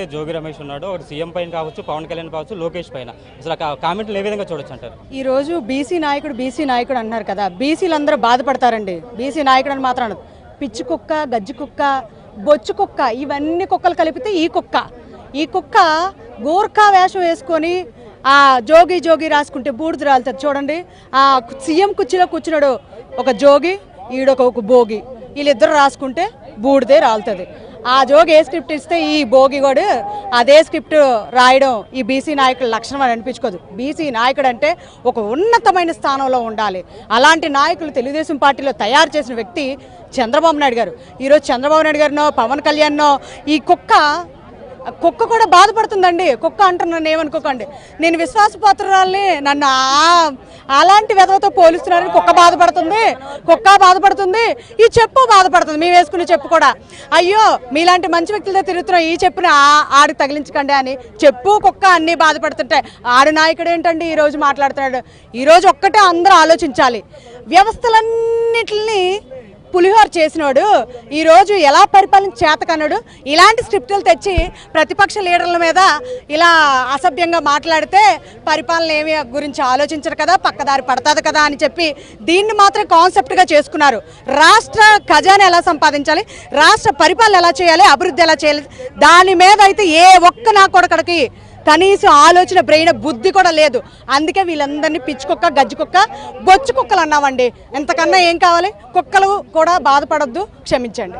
జోగి రమేష్ ఉన్నాడు, ఒకటి సీఎం పైన కావచ్చు, పవన్ కళ్యాణ్ కావచ్చు, లోకేష్ పైన అసలు కామెంట్లు ఏ విధంగా చూడొచ్చు అంటారు? ఈ రోజు బీసీ నాయకుడు అన్నారు కదా, బీసీలందరూ బాధపడతారండి. బీసీ నాయకుడు అని మాత్రం అనదు. పిచ్చి కుక్క, గజ్జి కుక్క, బొచ్చు కుక్క, ఇవన్నీ కుక్కలు కలిపితే ఈ కుక్క గోర్ఖా వేషం వేసుకొని ఆ జోగి రాసుకుంటే బూడిద రాలుతుంది. చూడండి, ఆ సీఎం కుర్చీలో కూర్చున్నాడు ఒక జోగి, ఈడొక భోగి, వీళ్ళిద్దరు రాసుకుంటే బూడిదే రాలుతుంది. ఆ జోగి ఏ స్క్రిప్ట్ ఇస్తే ఈ భోగి కూడా అదే స్క్రిప్ట్ రాయడం ఈ బీసీ నాయకుల లక్షణం అని అనిపించుకోదు. బీసీ నాయకుడు అంటే ఒక ఉన్నతమైన స్థానంలో ఉండాలి. అలాంటి నాయకులు తెలుగుదేశం పార్టీలో తయారు చేసిన వ్యక్తి చంద్రబాబు నాయుడు గారు. ఈరోజు చంద్రబాబు నాయుడు గారినో పవన్ కళ్యాణ్నో ఈ కుక్క కూడా బాధపడుతుందండి. కుక్క అంటున్నాను, ఏమనుకోకండి. నేను విశ్వాసపాత్రురాల్ని, నన్ను అలాంటి వెధవతో పోలిస్తున్నారని కుక్క బాధపడుతుంది, ఈ చెప్పు బాధపడుతుంది. మేము వేసుకునే చెప్పు కూడా, అయ్యో మీలాంటి మంచి వ్యక్తులతో తిరుగుతున్నాం, ఈ చెప్పుని ఆడికి తగిలించకండి అని చెప్పు కుక్క అన్నీ బాధపడుతుంటాయి. ఆడు నాయకుడు ఏంటండి ఈరోజు మాట్లాడుతున్నాడు? ఈరోజు ఒక్కటే అందరూ ఆలోచించాలి. వ్యవస్థలన్నిటిని పులిహోర చేసినోడు ఈరోజు ఎలా పరిపాలన చేతకన్నాడు? ఇలాంటి స్క్రిప్టులు తెచ్చి ప్రతిపక్ష లీడర్ల మీద ఇలా అసభ్యంగా మాట్లాడితే పరిపాలన ఏమి గురించి ఆలోచించరు కదా, పక్కదారి పడుతుంది కదా అని చెప్పి దీన్ని మాత్రం కాన్సెప్ట్గా చేసుకున్నారు. రాష్ట్ర ఖజానా ఎలా సంపాదించాలి, రాష్ట్ర పరిపాలన ఎలా చేయాలి, అభివృద్ధి ఎలా చేయాలి, దాని మీద అయితే ఏ ఒక్క నా కొడుకడికి కనీసం ఆలోచన, బ్రెయిన్, బుద్ధి కూడా లేదు. అందుకే వీళ్ళందరినీ పిచ్చి కుక్క, గజ్జి కుక్క, బొచ్చు కుక్కలు అన్నామండి. ఎంతకన్నా ఏం కావాలి? కుక్కలు కూడా బాధపడొద్దు, క్షమించండి.